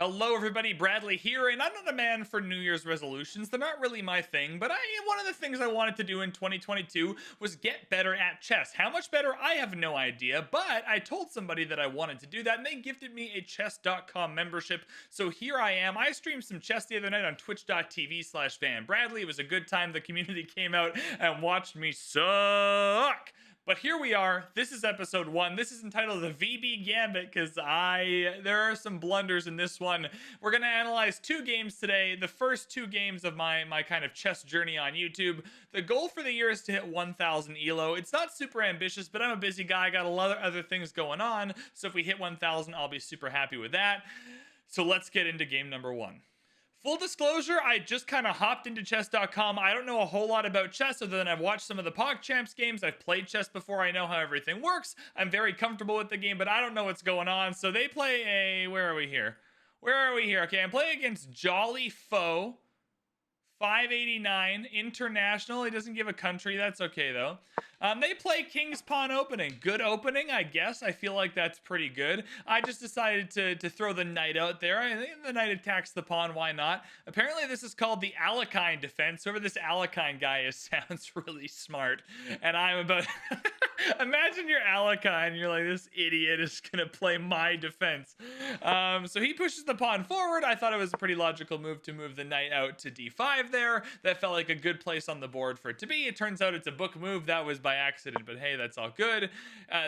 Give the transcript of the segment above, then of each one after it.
Hello, everybody. Bradley here, and I'm not a man for New Year's resolutions. They're not really my thing, but one of the things I wanted to do in 2022 was get better at chess. How much better, I have no idea, but I told somebody that I wanted to do that, and they gifted me a chess.com membership. So here I am. I streamed some chess the other night on twitch.tv/VanBradley. It was a good time. The community came out and watched me suck. But here we are. This is episode 1. This is entitled the VB Gambit because there are some blunders in this one. We're going to analyze 2 games today. The first 2 games of my kind of chess journey on YouTube. The goal for the year is to hit 1,000 ELO. It's not super ambitious, but I'm a busy guy. I got a lot of other things going on. So if we hit 1,000, I'll be super happy with that. So let's get into game number 1. Full disclosure, I just kind of hopped into chess.com. I don't know a whole lot about chess other than I've watched some of the PogChamps games. I've played chess before. I know how everything works. I'm very comfortable with the game, but I don't know what's going on. So they play where are we here? Okay, I'm playing against Jolly Foe. 589 international. He doesn't give a country. That's okay though. They play King's Pawn opening. Good opening, I guess. I feel like that's pretty good. I just decided to throw the knight out there. I think the knight attacks the pawn. Why not? Apparently, this is called the Alekhine defense. Whoever this Alekhine guy is sounds really smart. And I'm about. Imagine you're Alekhine. You're like, this idiot is gonna play my defense. So he pushes the pawn forward. I thought it was a pretty logical move to move the knight out to d5 there. That felt like a good place on the board for it to be. It turns out it's a book move. That was by accident, but hey, that's all good.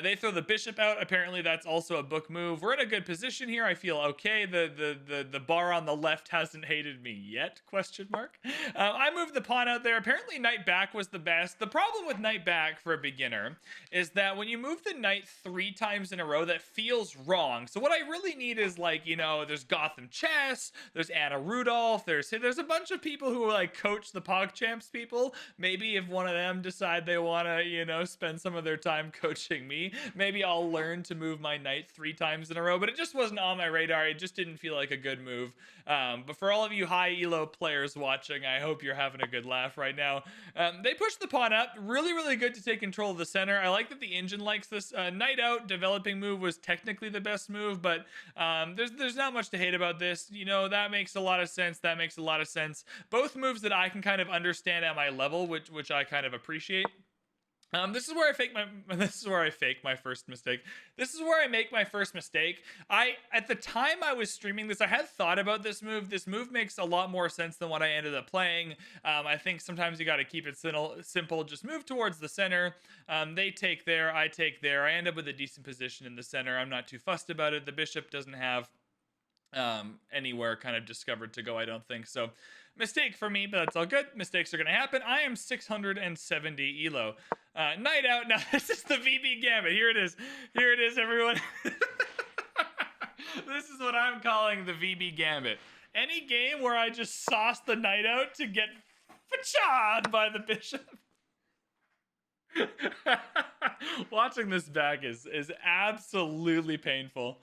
They throw the bishop out. Apparently that's also a book move. We're in a good position here. I feel okay. The bar on the left hasn't hated me yet, question mark. I moved the pawn out there. Apparently knight back was the best. The problem with knight back for a beginner is that when you move the knight 3 times in a row, that feels wrong. So what I really need is, like, you know, there's Gotham Chess, there's Anna Rudolph, there's a bunch of people who like coach the PogChamps people. Maybe if one of them decide they want to, you know, spend some of their time coaching me, maybe I'll learn to move my knight 3 times in a row, but it just wasn't on my radar. It just didn't feel like a good move. But for all of you high elo players watching, I hope you're having a good laugh right now. They push the pawn up. Really, really good to take control of the center. I like that the engine likes this. Knight out developing move was technically the best move, but there's not much to hate about this. You know, that makes a lot of sense. That makes a lot of sense. Both moves that I can kind of understand at my level, which I kind of appreciate. This is where I fake my first mistake. This is where I make my first mistake. At the time I was streaming this, I had thought about this move. This move makes a lot more sense than what I ended up playing. I think sometimes you got to keep it simple. Just move towards the center. They take there, I take there. I end up with a decent position in the center. I'm not too fussed about it. The bishop doesn't have anywhere kind of discovered to go, I don't think. So mistake for me, but that's all good. Mistakes are going to happen. I am 670 elo. Knight out. Now this is the VB Gambit. Here it is, everyone. This is what I'm calling the VB Gambit. Any game where I just sauce the knight out to get fachad by the bishop. Watching this back is absolutely painful.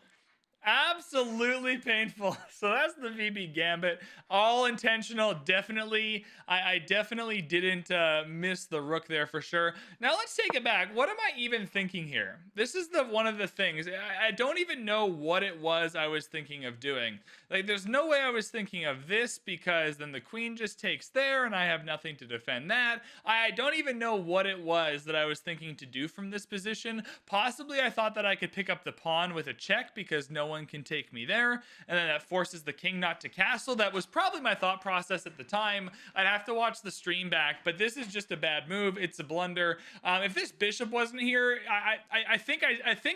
Absolutely painful. So that's the VB Gambit. All intentional. Definitely. I definitely didn't miss the rook there for sure. Now let's take it back. What am I even thinking here? This is one of the things. I don't even know what it was I was thinking of doing. Like, there's no way I was thinking of this, because then the queen just takes there and I have nothing to defend that. I don't even know what it was that I was thinking to do from this position. Possibly I thought that I could pick up the pawn with a check because no one can take me there, and then that forces the king not to castle. That was probably my thought process at the time. I'd have to watch the stream back, but this is just a bad move. It's a blunder. If this bishop wasn't here, I think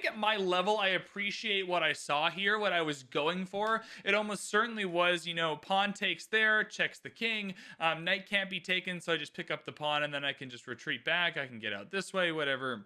at my level I appreciate what I saw here, what I was going for. It almost certainly was, you know, pawn takes there, checks the king, knight can't be taken, so I just pick up the pawn and then I can just retreat back. I can get out this way, whatever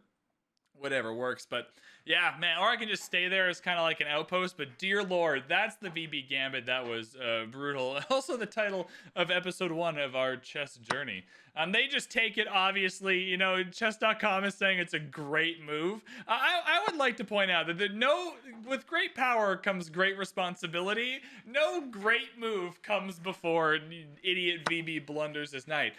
works. But yeah, man, or I can just stay there as kind of like an outpost. But dear Lord, that's the VB Gambit. That was brutal. Also the title of episode 1 of our chess journey. They just take it, obviously. You know, chess.com is saying it's a great move. I would like to point out that with great power comes great responsibility. No great move comes before idiot VB blunders his knight.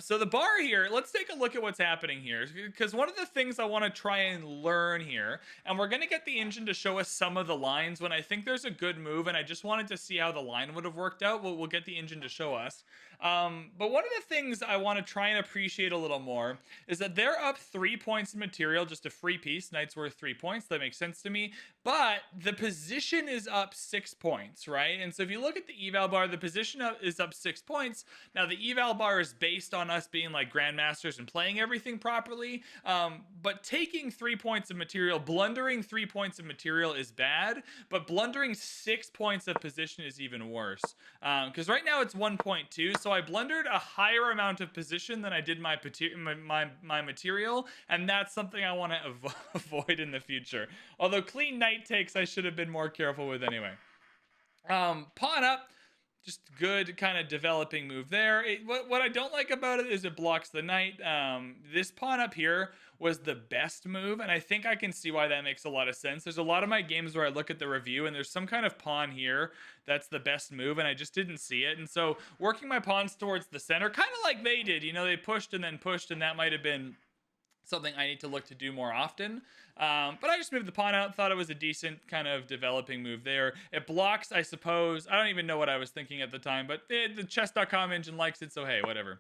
So the bar here, let's take a look at what's happening here. Because one of the things I want to try and learn here and we're going to get the engine to show us some of the lines when I think there's a good move, and I just wanted to see how the line would have worked out. We'll get the engine to show us. But one of the things I want to try and appreciate a little more is that they're up 3 points in material, just a free piece. Knight's worth 3 points. That makes sense to me. But the position is up 6 points, right? And so if you look at the eval bar, the position is up 6 points. Now the eval bar is based on us being like grandmasters and playing everything properly. But taking 3 points of material, blundering 3 points of material is bad, but blundering 6 points of position is even worse. Because right now it's 1.2, so I blundered a higher amount of position than I did my material, and that's something I want to avoid in the future. Although clean knight takes I should have been more careful with anyway. Pawn up, just good kind of developing move there. What I don't like about it is it blocks the knight. This pawn up here was the best move, and I think I can see why that makes a lot of sense. There's a lot of my games where I look at the review and there's some kind of pawn here that's the best move, and I just didn't see it. And so working my pawns towards the center, kind of like they did, you know, they pushed and then pushed, and that might have been something I need to look to do more often. But I just moved the pawn out, thought it was a decent kind of developing move there. It blocks, I suppose. I don't even know what I was thinking at the time, but the chess.com engine likes it, so hey, whatever.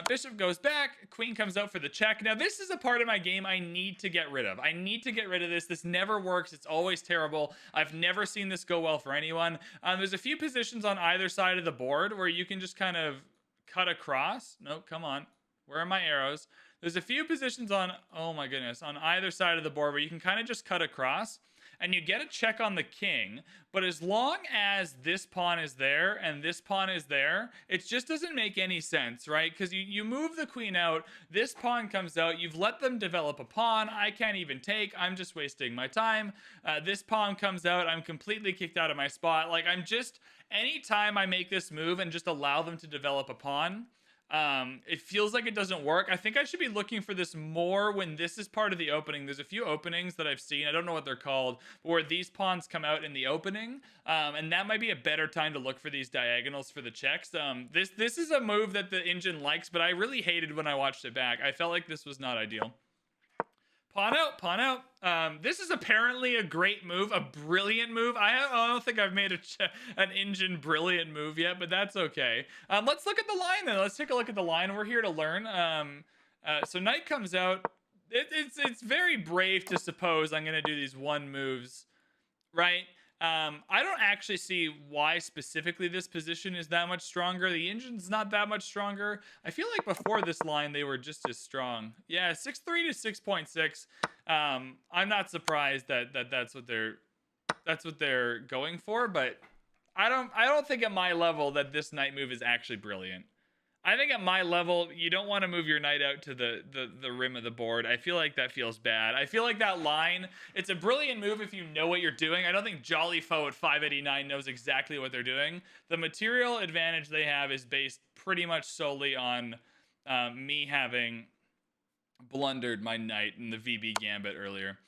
Bishop goes back, queen comes out for the check. Now this is a part of my game I need to get rid of. I need to get rid of this. This never works. It's always terrible. I've never seen this go well for anyone. There's a few positions on either side of the board where you can just kind of cut across. No, come on. Where are my arrows? There's a few positions on, oh my goodness, on either side of the board where you can kind of just cut across and you get a check on the king. But as long as this pawn is there and this pawn is there, it just doesn't make any sense, right? Because you move the queen out, this pawn comes out, you've let them develop a pawn, I can't even take, I'm just wasting my time. This pawn comes out, I'm completely kicked out of my spot. Like anytime I make this move and just allow them to develop a pawn, it feels like it doesn't work. I think I should be looking for this more when this is part of the opening. There's a few openings that I've seen, I don't know what they're called, where these pawns come out in the opening, and that might be a better time to look for these diagonals for the checks. This is a move that the engine likes, but I really hated when I watched it back. I felt like this was not ideal. Pawn out, pawn out. This is apparently a great move, a brilliant move. I don't think I've made an engine brilliant move yet, but that's okay. Let's look at the line then. Let's take a look at the line. We're here to learn. So knight comes out. It's very brave to suppose I'm going to do these one moves, right? I don't actually see why specifically this position is that much stronger. The engine's not that much stronger. I feel like before this line they were just as strong. Yeah, 6.3 to 6.6. I'm not surprised that's what they're going for, but I don't think at my level that this knight move is actually brilliant. I think at my level, you don't want to move your knight out to the rim of the board. I feel like that feels bad. I feel like that line, it's a brilliant move if you know what you're doing. I don't think Jolly Foe at 589 knows exactly what they're doing. The material advantage they have is based pretty much solely on me having blundered my knight in the VB gambit earlier.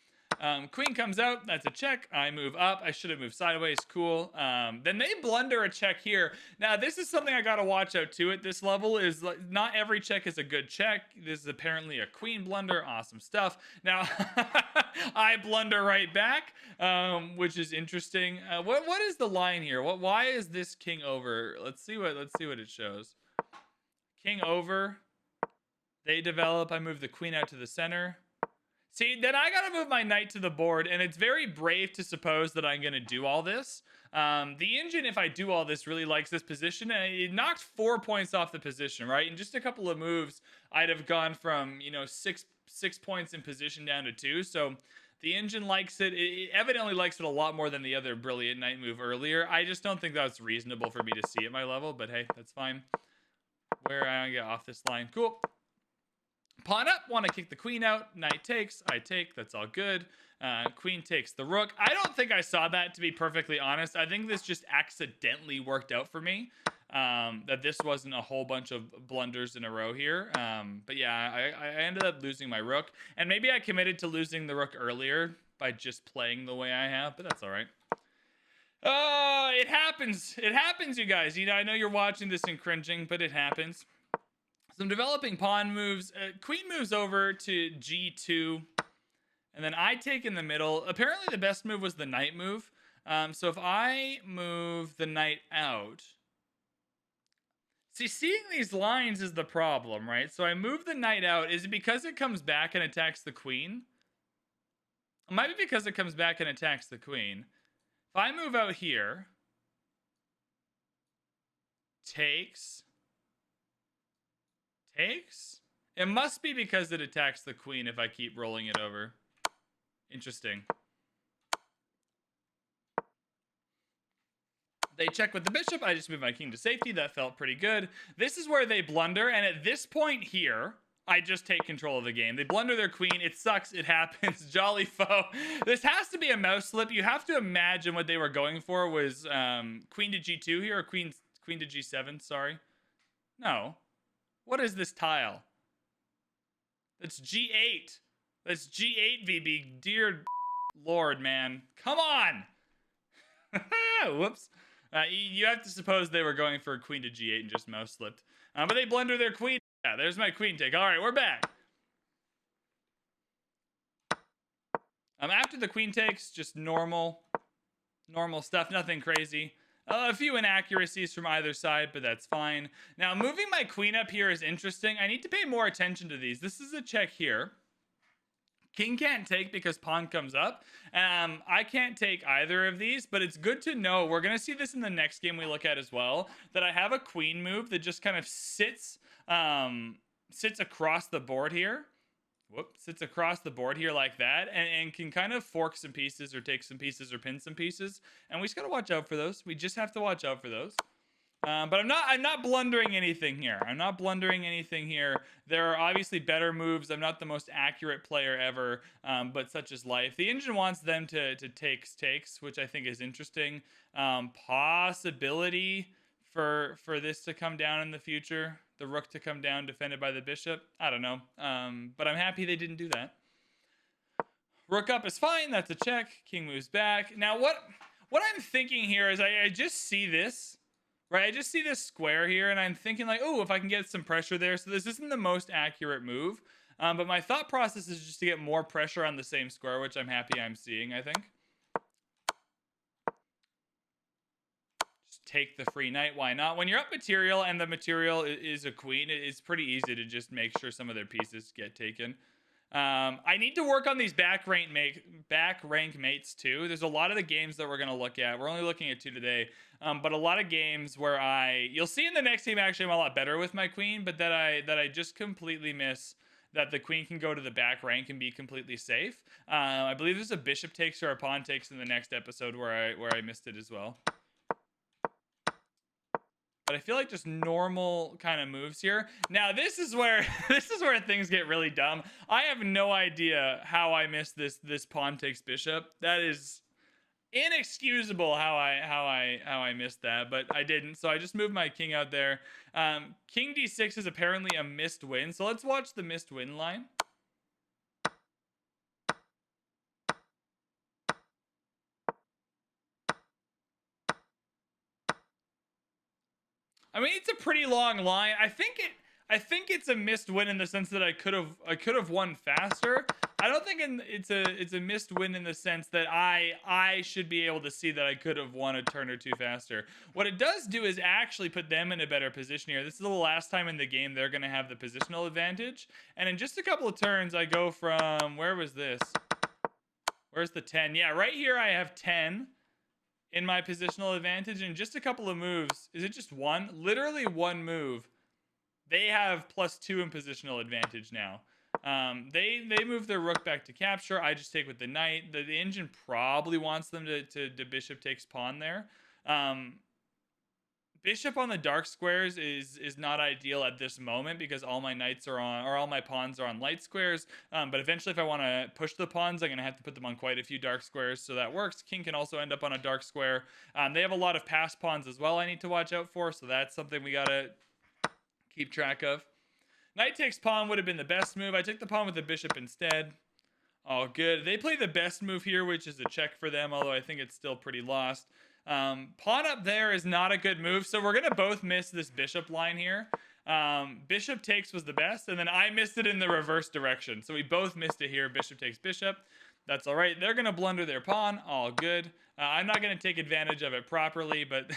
Queen comes out, that's a check. I move up, I should have moved sideways, cool. Then they blunder a check here. Now this is something I gotta watch out too at this level, is like, not every check is a good check. This is apparently a queen blunder, awesome stuff. Now I blunder right back, which is interesting. What is the line here? Why is this king over? Let's see what it shows. King over, they develop, I move the queen out to the center. See, then I gotta move my knight to the board, and it's very brave to suppose that I'm gonna do all this. The engine, if I do all this, really likes this position, and it knocked 4 points off the position, right? In just a couple of moves, I'd have gone from, you know, six points in position down to 2. So the engine likes it. It evidently likes it a lot more than the other brilliant knight move earlier. I just don't think that's reasonable for me to see at my level, but hey, that's fine. Where I get off this line, cool. Pawn up, want to kick the queen out. Knight takes, I take, that's all good. Queen takes the rook. I don't think I saw that, to be perfectly honest. I think this just accidentally worked out for me. That this wasn't a whole bunch of blunders in a row here. But yeah, I ended up losing my rook. And maybe I committed to losing the rook earlier by just playing the way I have, but that's all right. It happens. It happens, you guys. You know, I know you're watching this and cringing, but it happens. Some developing pawn moves. Queen moves over to g2. And then I take in the middle. Apparently the best move was the knight move. So if I move the knight out... See, seeing these lines is the problem, right? So I move the knight out. Is it because it comes back and attacks the queen? It might be because it comes back and attacks the queen. If I move out here... Takes. It must be because it attacks the queen if I keep rolling it over. Interesting. They check with the bishop. I just moved my king to safety. That felt pretty good. This is where they blunder. And at this point here, I just take control of the game. They blunder their queen. It sucks. It happens. Jolly foe. This has to be a mouse slip. You have to imagine what they were going for was queen to g2 here. Or queen to g7. Sorry. No. What is this tile? That's g8. That's g8, VB. Dear Lord, man. Come on. Whoops. You have to suppose they were going for a queen to g8 and just mouse slipped. But they blunder their queen. Yeah, there's my queen take. All right, we're back. After the queen takes, just normal stuff. Nothing crazy. A few inaccuracies from either side, but that's fine. Now, moving my queen up here is interesting. I need to pay more attention to these. This is a check here. King can't take because pawn comes up. I can't take either of these, but it's good to know. We're going to see this in the next game we look at as well, that I have a queen move that just kind of sits across the board here. Sits across the board here like that and can kind of fork some pieces or take some pieces or pin some pieces. And we just got to watch out for those. We just have to watch out for those. But I'm not blundering anything here. There are obviously better moves. I'm not the most accurate player ever, but such is life. The engine wants them to takes, which I think is interesting. Possibility for this to come down in the future. The rook to come down defended by the bishop. I don't know. But I'm happy they didn't do that. Rook up is fine. That's a check. King moves back. Now what I'm thinking here is I just see this. Right, I just see this square here, and I'm thinking like, oh, if I can get some pressure there. So this isn't the most accurate move, but my thought process is just to get more pressure on the same square, which I'm happy I'm seeing, I think. Just take the free knight, why not? When you're up material and the material is a queen, it's pretty easy to just make sure some of their pieces get taken. I need to work on these back rank mates too. There's a lot of the games that we're going to look at. We're only looking at 2 today. But a lot of games where you'll see in the next game, actually I'm a lot better with my queen, but that I just completely miss that the queen can go to the back rank and be completely safe. I believe there's a bishop takes or a pawn takes in the next episode where I missed it as well. But I feel like just normal kind of moves here. Now this is where things get really dumb. I have no idea how I missed this pawn takes bishop. That is inexcusable how I missed that, but I didn't. So I just moved my king out there. King d6 is apparently a missed win. So let's watch the missed win line. I mean, it's a pretty long line. I think it's a missed win in the sense that I could have won faster. I don't think it's a missed win in the sense that I should be able to see that I could have won a turn or two faster. What it does do is actually put them in a better position here. This is the last time in the game they're going to have the positional advantage. And in just a couple of turns, I go from, where was this? Where's the 10? Yeah, right here I have 10 in my positional advantage. In just a couple of moves, is it just one? Literally one move. They have +2 in positional advantage now. They move their rook back to capture. I just take with the knight. The engine probably wants them to bishop takes pawn there. Bishop on the dark squares is not ideal at this moment because all my knights are on, or all my pawns are on light squares. But eventually if I want to push the pawns, I'm going to have to put them on quite a few dark squares. So that works. King can also end up on a dark square. They have a lot of pass pawns as well I need to watch out for. So that's something we got to keep track of. Knight takes pawn would have been the best move. I took the pawn with the bishop instead. Oh, good. They play the best move here, which is a check for them, although I think it's still pretty lost. Pawn up there is not a good move, so we're going to both miss this bishop line here. Bishop takes was the best, and then I missed it in the reverse direction. So we both missed it here. Bishop takes bishop. That's all right. They're going to blunder their pawn. All good. I'm not going to take advantage of it properly, but...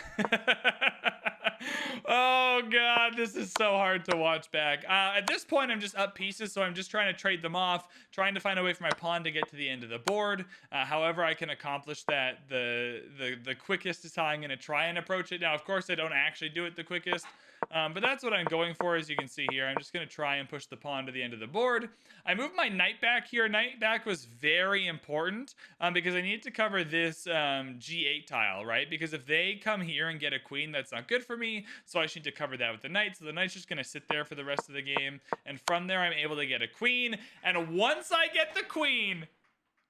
Oh, God, this is so hard to watch back. At this point, I'm just up pieces, so I'm just trying to trade them off, trying to find a way for my pawn to get to the end of the board. However I can accomplish that, the quickest is how I'm going to try and approach it. Now, of course, I don't actually do it the quickest. But that's what I'm going for, as you can see here. I'm just going to try and push the pawn to the end of the board. I moved my knight back here. Knight back was very important because I need to cover this g8 tile, right? Because if they come here and get a queen, that's not good for me. So I need to cover that with the knight. So the knight's just going to sit there for the rest of the game. And from there, I'm able to get a queen. And once I get the queen...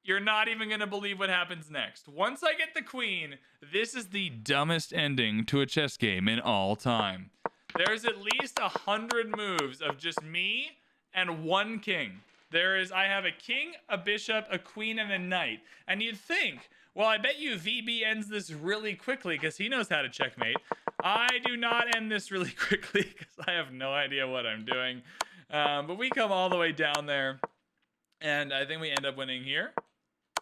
You're not even going to believe what happens next. Once I get the queen, this is the dumbest ending to a chess game in all time. There's at least 100 moves of just me and one king. I have a king, a bishop, a queen, and a knight. And you'd think, well, I bet you VB ends this really quickly because he knows how to checkmate. I do not end this really quickly because I have no idea what I'm doing. But we come all the way down there. And I think we end up winning here.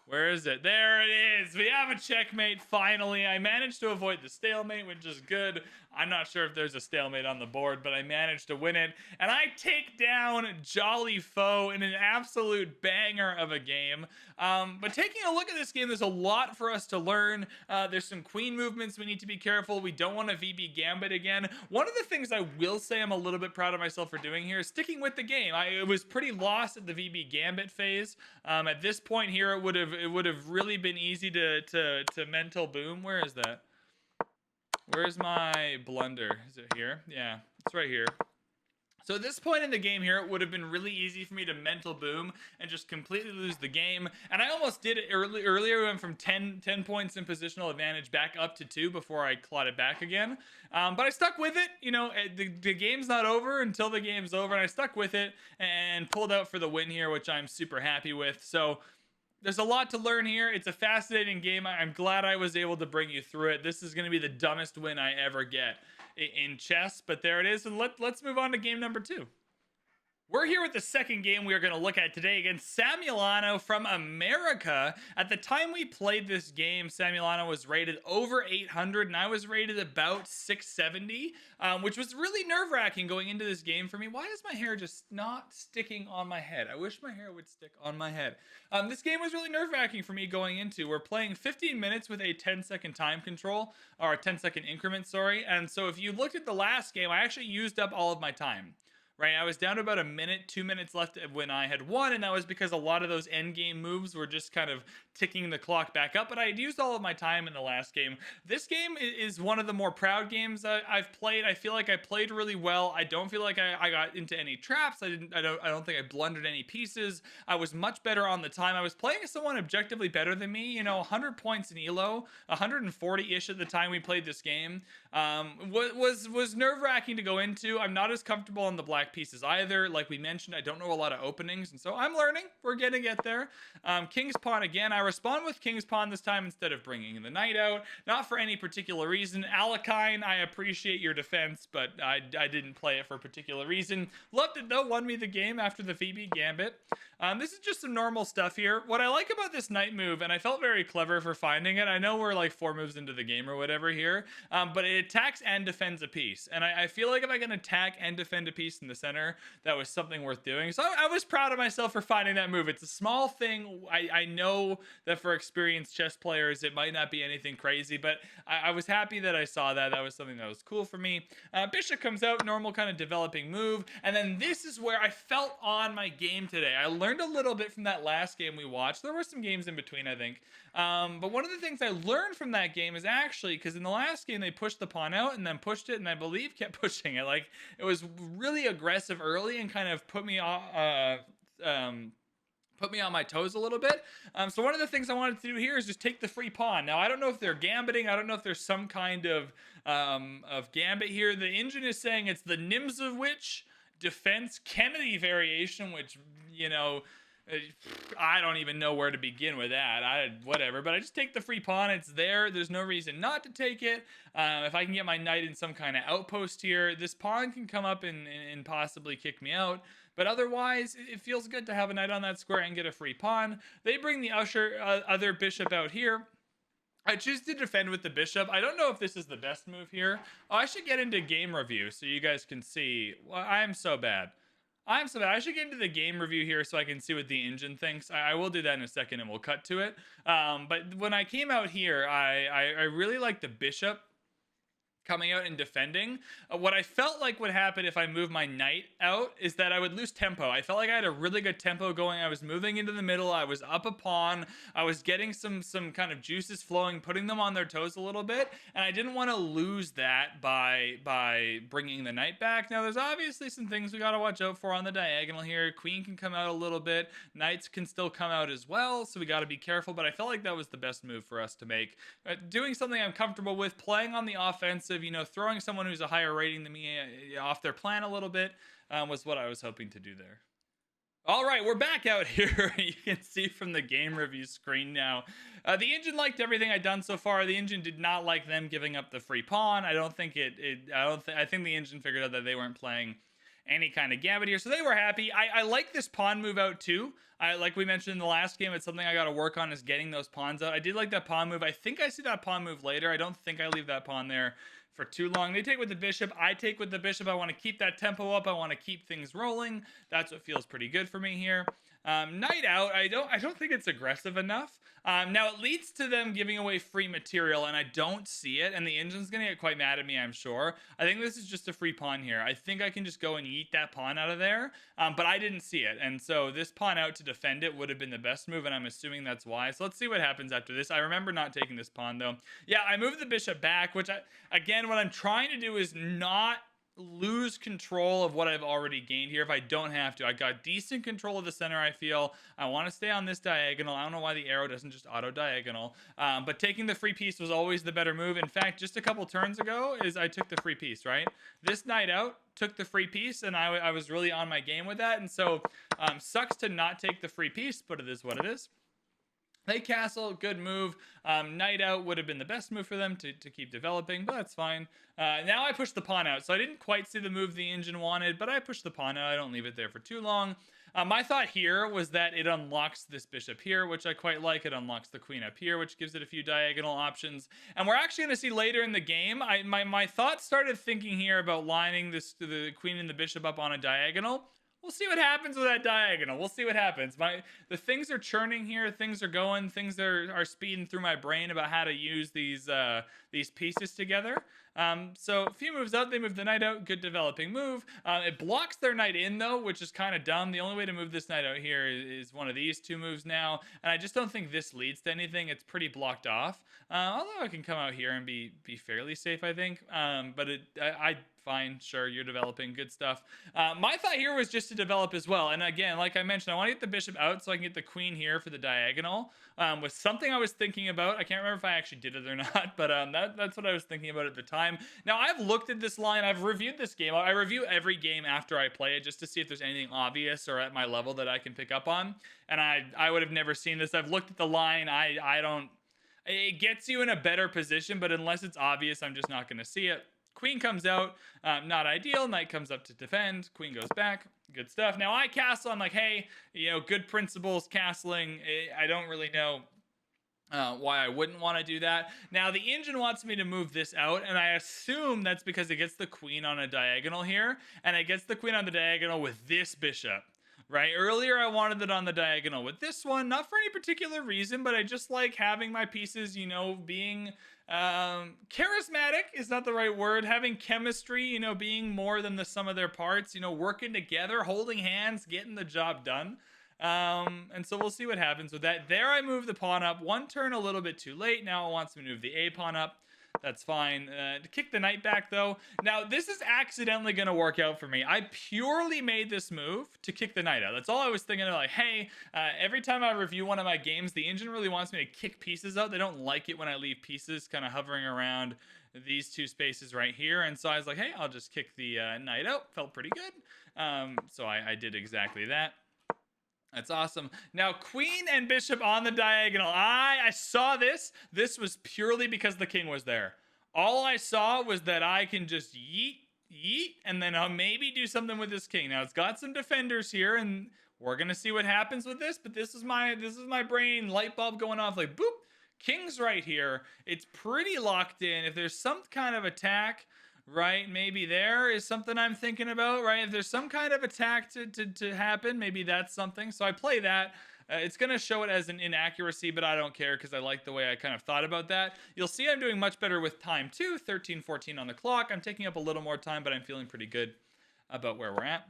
Where is it? There it is. We have a checkmate, finally. I managed to avoid the stalemate, which is good. I'm not sure if there's a stalemate on the board, but I managed to win it. And I take down Jolly Foe in an absolute banger of a game. But taking a look at this game, there's a lot for us to learn. There's some queen movements we need to be careful. We don't want to VB gambit again. One of the things I will say I'm a little bit proud of myself for doing here is sticking with the game. I was pretty lost at the VB gambit phase. At this point here, it would have really been easy to mental boom. Where is that? Where's my blunder? Is it here? Yeah, it's right here. So at this point in the game here, it would have been really easy for me to mental boom and just completely lose the game. And I almost did it earlier. We went from 10 points in positional advantage back up to 2 before I clawed it back again. But I stuck with it. You know, the game's not over until the game's over. And I stuck with it and pulled out for the win here, which I'm super happy with. So... there's a lot to learn here. It's a fascinating game. I'm glad I was able to bring you through it. This is going to be the dumbest win I ever get in chess, but there it is. And let's move on to game number 2. We're here with the second game we are going to look at today against Samulano from America. At the time we played this game, Samulano was rated over 800 and I was rated about 670, which was really nerve-wracking going into this game for me. Why is my hair just not sticking on my head? I wish my hair would stick on my head. This game was really nerve-wracking for me going into. We're playing 15 minutes with a 10-second time control, or a 10-second increment, sorry. And so if you looked at the last game, I actually used up all of my time. Right, I was down to about a minute, 2 minutes left when I had won, and that was because a lot of those end game moves were just kind of ticking the clock back up, but I had used all of my time in the last game. This game is one of the more proud games I've played. I feel like I played really well. I don't feel like I got into any traps. I don't think I blundered any pieces. I was much better on the time. I was playing someone objectively better than me. You know, 100 points in ELO, 140-ish at the time we played this game. Was nerve-wracking to go into. I'm not as comfortable on the black pieces either. Like we mentioned, I don't know a lot of openings, and so I'm learning. We're gonna get there. King's Pawn again. I respond with King's Pawn this time instead of bringing the knight out. Not for any particular reason. Alakine, I appreciate your defense, but I didn't play it for a particular reason. Loved it though. Won me the game after the VB Gambit. This is just some normal stuff here. What I like about this knight move, and I felt very clever for finding it. I know we're like 4 moves into the game or whatever here, but it attacks and defends a piece. And I feel like if I can attack and defend a piece in the center, that was something worth doing. So I was proud of myself for finding that move. It's a small thing. I know that for experienced chess players, it might not be anything crazy, but I was happy that I saw that. That was something that was cool for me. Bishop comes out, normal kind of developing move. And then this is where I felt on my game today. I learned a little bit from that last game we watched. There were some games in between, I think. But one of the things I learned from that game is actually, because in the last game they pushed the pawn out and then pushed it and I believe kept pushing it. Like, it was really aggressive early and kind of put me on my toes a little bit. So one of the things I wanted to do here is just take the free pawn. Now, I don't know if they're gambiting. I don't know if there's some kind of gambit here. The engine is saying it's the Nimzowitsch defense Kennedy variation, which, you know, I don't even know where to begin with that. Whatever, but I just take the free pawn. It's there. There's no reason not to take it. If I can get my knight in some kind of outpost here, this pawn can come up and possibly kick me out. But otherwise, it feels good to have a knight on that square and get a free pawn. They bring the other bishop out here. I choose to defend with the bishop. I don't know if this is the best move here. Oh, I should get into game review so you guys can see. Well, I'm so bad. I'm so bad. I should get into the game review here so I can see what the engine thinks. I will do that in a second and we'll cut to it. But when I came out here, I really like the bishop coming out and defending. What I felt like would happen if I moved my knight out is that I would lose tempo. I felt like I had a really good tempo going. I was moving into the middle. I was up a pawn. I was getting some kind of juices flowing, putting them on their toes a little bit. And I didn't want to lose that by bringing the knight back. Now, there's obviously some things we got to watch out for on the diagonal here. Queen can come out a little bit. Knights can still come out as well. So we got to be careful. But I felt like that was the best move for us to make. Doing something I'm comfortable with, playing on the offensive, you know, throwing someone who's a higher rating than me off their plan a little bit was what I was hoping to do there. All right, we're back out here. You can see from the game review screen now. The engine liked everything I'd done so far. The engine did not like them giving up the free pawn. I don't think I think the engine figured out that they weren't playing any kind of gambit here, so they were happy. I like this pawn move out too. Like we mentioned in the last game, it's something I got to work on, is getting those pawns out. I did like that pawn move. I think I see that pawn move later. I don't think I leave that pawn there for too long. They take with the bishop. I take with the bishop. I want to keep that tempo up. I want to keep things rolling. That's what feels pretty good for me here. Knight out. I don't think it's aggressive enough. Now it leads to them giving away free material, and I don't see it. And the engine's gonna get quite mad at me, I'm sure. I think this is just a free pawn here. I think I can just go and eat that pawn out of there. But I didn't see it, and so this pawn out to defend it would have been the best move, and I'm assuming that's why. So let's see what happens after this. I remember not taking this pawn though. Yeah, I moved the bishop back, which again, what I'm trying to do is not lose control of what I've already gained here if I don't have to. I got decent control of the center, I feel. I want to stay on this diagonal. I don't know why the arrow doesn't just auto diagonal. But taking the free piece was always the better move. In fact, just a couple turns ago I took the free piece, right? This knight out took the free piece, and I was really on my game with that. And so sucks to not take the free piece, but it is what it is. They castle, good move. Knight out would have been the best move for them to keep developing, but that's fine. Now I push the pawn out, so I didn't quite see the move the engine wanted, but I pushed the pawn out. I don't leave it there for too long. My thought here was that it unlocks this bishop here, which I quite like. It unlocks the queen up here, which gives it a few diagonal options. And we're actually going to see later in the game, my thoughts started thinking here about lining the queen and the bishop up on a diagonal. We'll see what happens with that diagonal. We'll see what happens. The things are churning here. Things are going. Things are speeding through my brain about how to use these pieces together. So a few moves out. They move the knight out. Good developing move. It blocks their knight in, though, which is kind of dumb. The only way to move this knight out here is one of these two moves now. And I just don't think this leads to anything. It's pretty blocked off. Although I can come out here and be fairly safe, I think. But fine, sure, you're developing, good stuff. My thought here was just to develop as well. And again, like I mentioned, I want to get the bishop out so I can get the queen here for the diagonal. Was something I was thinking about. I can't remember if I actually did it or not, but that's what I was thinking about at the time. Now, I've looked at this line. I've reviewed this game. I review every game after I play it just to see if there's anything obvious or at my level that I can pick up on. And I would have never seen this. I've looked at the line. I don't... It gets you in a better position, but unless it's obvious, I'm just not going to see it. Queen comes out, not ideal. Knight comes up to defend. Queen goes back. Good stuff. Now I castle. I'm like, hey, good principles, castling. I don't really know why I wouldn't want to do that. Now the engine wants me to move this out, and I assume that's because it gets the queen on a diagonal here, and it gets the queen on the diagonal with this bishop. Right? Earlier, I wanted it on the diagonal with this one, not for any particular reason, but I just like having my pieces, being charismatic is not the right word. Having chemistry, being more than the sum of their parts, working together, holding hands, getting the job done. And so we'll see what happens with that. There I move the pawn up. One turn a little bit too late. Now it wants me to move the A pawn up. That's fine. To kick the knight back, though. Now, this is accidentally going to work out for me. I purely made this move to kick the knight out. That's all I was thinking of. Like, hey, every time I review one of my games, the engine really wants me to kick pieces out. They don't like it when I leave pieces kind of hovering around these two spaces right here. And so I was like, hey, I'll just kick the knight out. Felt pretty good. So I did exactly that. That's awesome. Now, queen and bishop on the diagonal. I saw this. This was purely because the king was there. All I saw was that I can just yeet yeet, and then I'll maybe do something with this king. Now it's got some defenders here, and we're gonna see what happens with this. But this is my brain light bulb going off like boop. King's right here. It's pretty locked in. If there's some kind of attack, right, maybe there is something I'm thinking about, right? If there's some kind of attack to happen, maybe that's something. So I play that. It's going to show it as an inaccuracy, but I don't care because I like the way I kind of thought about that. You'll see I'm doing much better with time too, 13:14 on the clock. I'm taking up a little more time, but I'm feeling pretty good about where we're at.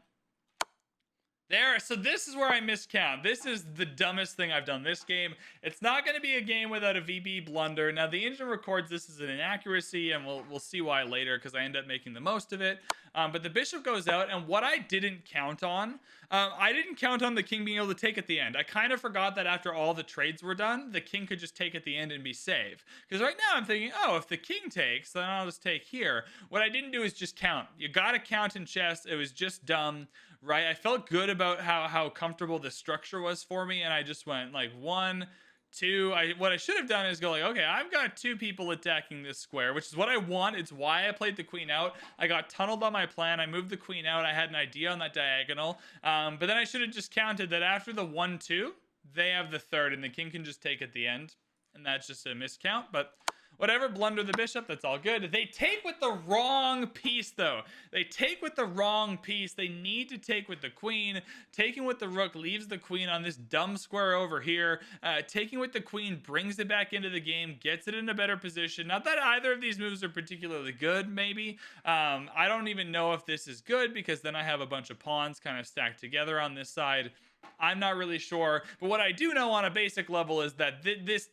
There, so this is where I miscount. This is the dumbest thing I've done this game. It's not going to be a game without a VB blunder. Now, the engine records this as an inaccuracy, and we'll see why later because I end up making the most of it. But the bishop goes out, and what I didn't count on, I didn't count on the king being able to take at the end. I kind of forgot that after all the trades were done, the king could just take at the end and be safe. Because right now I'm thinking, oh, if the king takes, then I'll just take here. What I didn't do is just count. You got to count in chess. It was just dumb. Right, I felt good about how comfortable the structure was for me, and I just went like 1, 2. What I should have done is go like, okay, I've got 2 people attacking this square, which is what I want. It's why I played the queen out. I got tunneled on my plan. I moved the queen out. I had an idea on that diagonal, but then I should have just counted that after the 1, 2, they have the third, and the king can just take at the end, and that's just a miscount. But whatever, blunder the bishop, that's all good. They take with the wrong piece, though. They take with the wrong piece. They need to take with the queen. Taking with the rook leaves the queen on this dumb square over here. Taking with the queen brings it back into the game, gets it in a better position. Not that either of these moves are particularly good, maybe. I don't even know if this is good because then I have a bunch of pawns kind of stacked together on this side. I'm not really sure, but what I do know on a basic level is that this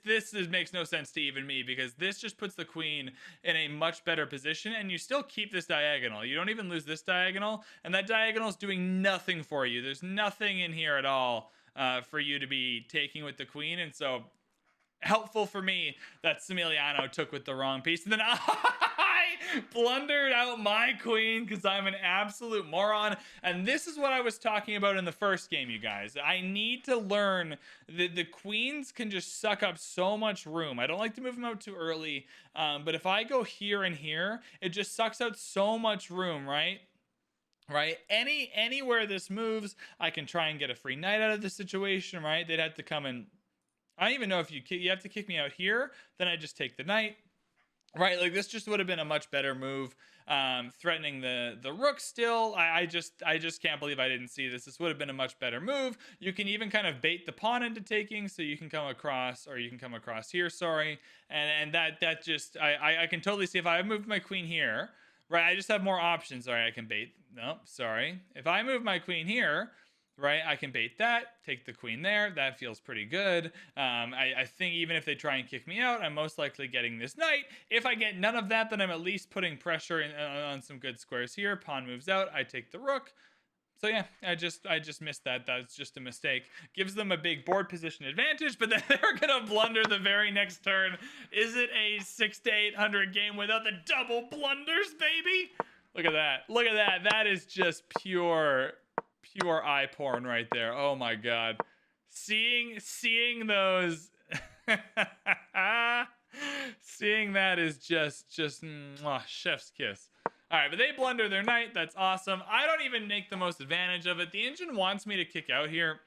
makes no sense to even me because this just puts the queen in a much better position, and you still keep this diagonal. You don't even lose this diagonal, and that diagonal is doing nothing for you. There's nothing in here at all for you to be taking with the queen, and so helpful for me that Similiano took with the wrong piece, and then I blundered out my queen because I'm an absolute moron. And this is what I was talking about in the first game, you guys. I need to learn that the queens can just suck up so much room. I don't like to move them out too early, but if I go here and here, it just sucks out so much room, right? Right, anywhere this moves, I can try and get a free knight out of the situation, right? They'd have to come in. I don't even know if you have to kick me out here, then I just take the knight. Right, like this just would have been a much better move. Threatening the rook still. I just can't believe I didn't see this. This would have been a much better move. You can even kind of bait the pawn into taking, so you can come across, or you can come across here, sorry. And that just, I can totally see if I moved my queen here, right, I just have more options. Sorry, I can bait. No, sorry. If I move my queen here, right, I can bait that, take the queen there. That feels pretty good. I think even if they try and kick me out, I'm most likely getting this knight. If I get none of that, then I'm at least putting pressure on some good squares here. Pawn moves out. I take the rook. So yeah, I just missed that. That's just a mistake. Gives them a big board position advantage, but then they're gonna blunder the very next turn. Is it a 600 to 800 game without the double blunders, baby? Look at that. Look at that. That is just pure eye porn right there. Oh my god. Seeing those seeing that is just chef's kiss. All right, but they blunder their knight. That's awesome. I don't even make the most advantage of it. The engine wants me to kick out here,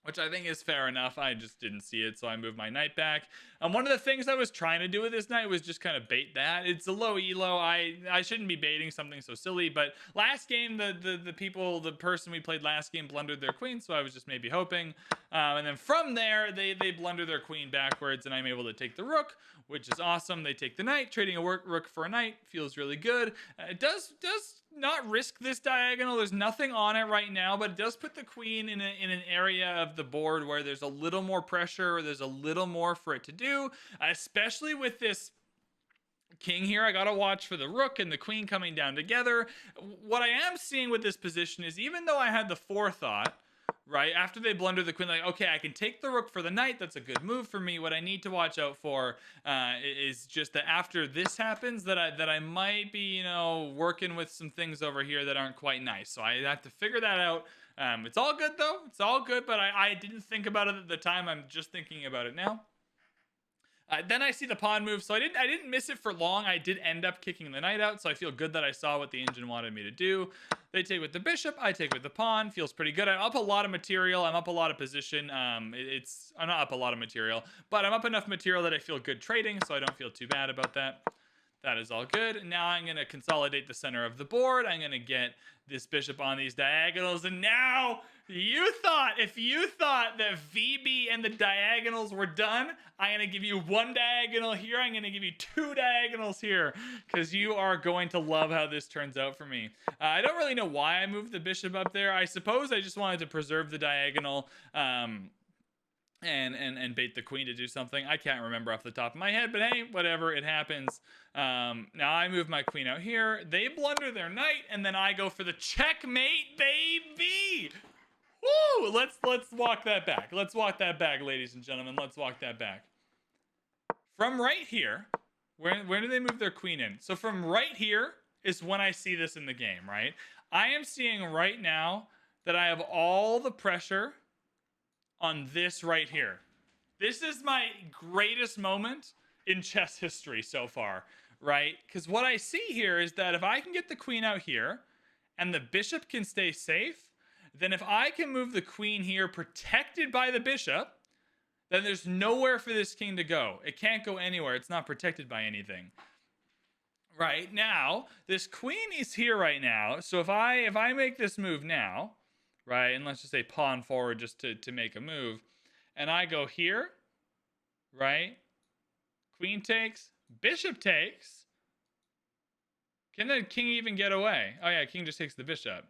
which I think is fair enough. I just didn't see it, so I moved my knight back. One of the things I was trying to do with this knight was just kind of bait that. It's a low elo. I shouldn't be baiting something so silly, but last game, the person we played last game blundered their queen, so I was just maybe hoping. And then from there, they blunder their queen backwards, and I'm able to take the rook, which is awesome. They take the knight. Trading a rook for a knight feels really good. It does not risk this diagonal. There's nothing on it right now, but it does put the queen in an area of the board where there's a little more pressure, or there's a little more for it to do, especially with this king here. I gotta watch for the rook and the queen coming down together. What I am seeing with this position is, even though I had the forethought, right, after they blunder the queen, like, okay, I can take the rook for the knight. That's a good move for me. What I need to watch out for is just that after this happens, that I might be, working with some things over here that aren't quite nice. So I have to figure that out. It's all good though. It's all good, but I didn't think about it at the time. I'm just thinking about it now. Then I see the pawn move, so I didn't miss it for long. I did end up kicking the knight out, so I feel good that I saw what the engine wanted me to do. They take with the bishop, I take with the pawn. Feels pretty good. I'm up a lot of material. I'm up a lot of position. I'm not up a lot of material, but I'm up enough material that I feel good trading, so I don't feel too bad about that. That is all good. Now I'm going to consolidate the center of the board. I'm going to get this bishop on these diagonals. And now if you thought that VB and the diagonals were done, I'm going to give you one diagonal here. I'm going to give you two diagonals here because you are going to love how this turns out for me. I don't really know why I moved the bishop up there. I suppose I just wanted to preserve the diagonal. And bait the queen to do something. I can't remember off the top of my head, but hey, whatever, it happens. Now I move my queen out here. They blunder their knight, and then I go for the checkmate, baby. Woo! Let's walk that back. Let's walk that back, ladies and gentlemen. Let's walk that back. From right here, where do they move their queen in? So from right here is when I see this in the game, right? I am seeing right now that I have all the pressure on this right here. This is my greatest moment in chess history so far, right? Because what I see here is that if I can get the queen out here and the bishop can stay safe, then if I can move the queen here protected by the bishop, then there's nowhere for this king to go. It can't go anywhere. It's not protected by anything. Right now, this queen is here right now. So if I make this move now, right, and let's just say pawn forward just to make a move, and I go here, right, queen takes, bishop takes, can the king even get away? Oh yeah, king just takes the bishop.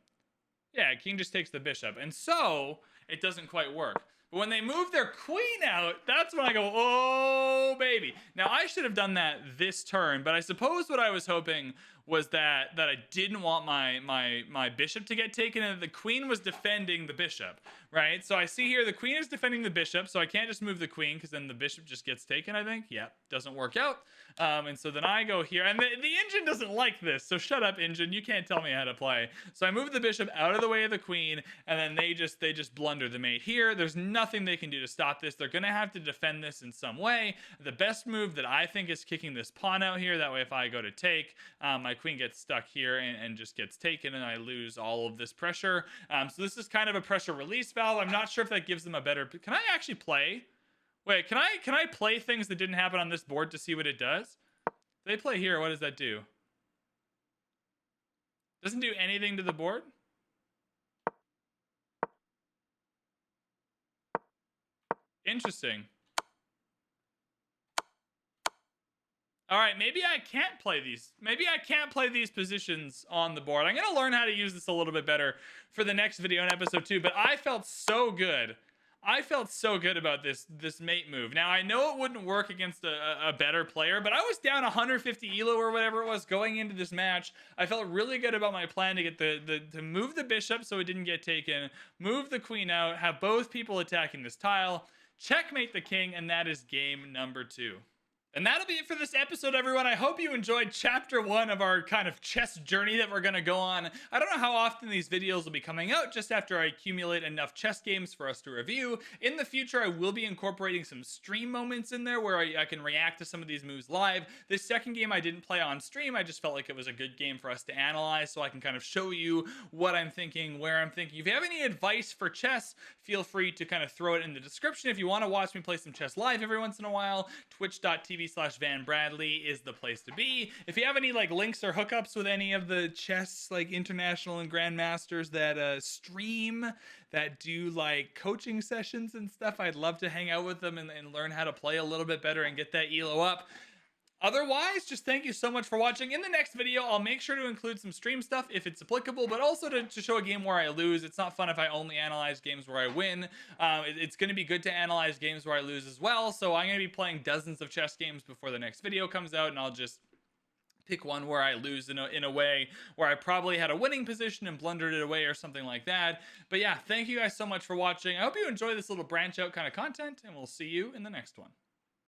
Yeah, king just takes the bishop, and so it doesn't quite work. But when they move their queen out, that's when I go, oh baby. Now I should have done that this turn, but I suppose what I was hoping was that I didn't want my bishop to get taken, and the queen was defending the bishop, right? So I see here the queen is defending the bishop, so I can't just move the queen because then the bishop just gets taken, I think. Yeah, doesn't work out. And so then I go here, and the engine doesn't like this, so shut up, engine. You can't tell me how to play. So I move the bishop out of the way of the queen, and then they just blunder the mate here. There's nothing they can do to stop this. They're gonna have to defend this in some way. The best move that I think is kicking this pawn out here. That way, if I go to take, my queen gets stuck here and just gets taken, and I lose all of this pressure. So this is kind of a pressure release valve. I'm not sure if that gives them a better... Can I actually play? Wait, can I play things that didn't happen on this board to see what it does? If they play here, what does that do? Doesn't do anything to the board? Interesting. All right, maybe I can't play these. Maybe I can't play these positions on the board. I'm going to learn how to use this a little bit better for the next video in episode 2, but I felt so good. I felt so good about this mate move. Now, I know it wouldn't work against a better player, but I was down 150 elo or whatever it was going into this match. I felt really good about my plan to get to move the bishop so it didn't get taken, move the queen out, have both people attacking this tile, checkmate the king, and that is game number 2. And that'll be it for this episode, everyone. I hope you enjoyed chapter 1 of our kind of chess journey that we're going to go on. I don't know how often these videos will be coming out, just after I accumulate enough chess games for us to review. In the future, I will be incorporating some stream moments in there where I can react to some of these moves live. This second game I didn't play on stream. I just felt like it was a good game for us to analyze, so I can kind of show you what I'm thinking, where I'm thinking. If you have any advice for chess, feel free to kind of throw it in the description. If you want to watch me play some chess live every once in a while, twitch.tv/VanBradley is the place to be. If you have any like links or hookups with any of the chess like international and grandmasters that stream, that do like coaching sessions and stuff, I'd love to hang out with them and learn how to play a little bit better and get that elo up. Otherwise, just thank you so much for watching. In the next video, I'll make sure to include some stream stuff if it's applicable, but also to show a game where I lose. It's not fun if I only analyze games where I win. It's going to be good to analyze games where I lose as well, so I'm going to be playing dozens of chess games before the next video comes out, and I'll just pick one where I lose in a way where I probably had a winning position and blundered it away or something like that. But yeah, thank you guys so much for watching. I hope you enjoy this little branch out kind of content, and we'll see you in the next one.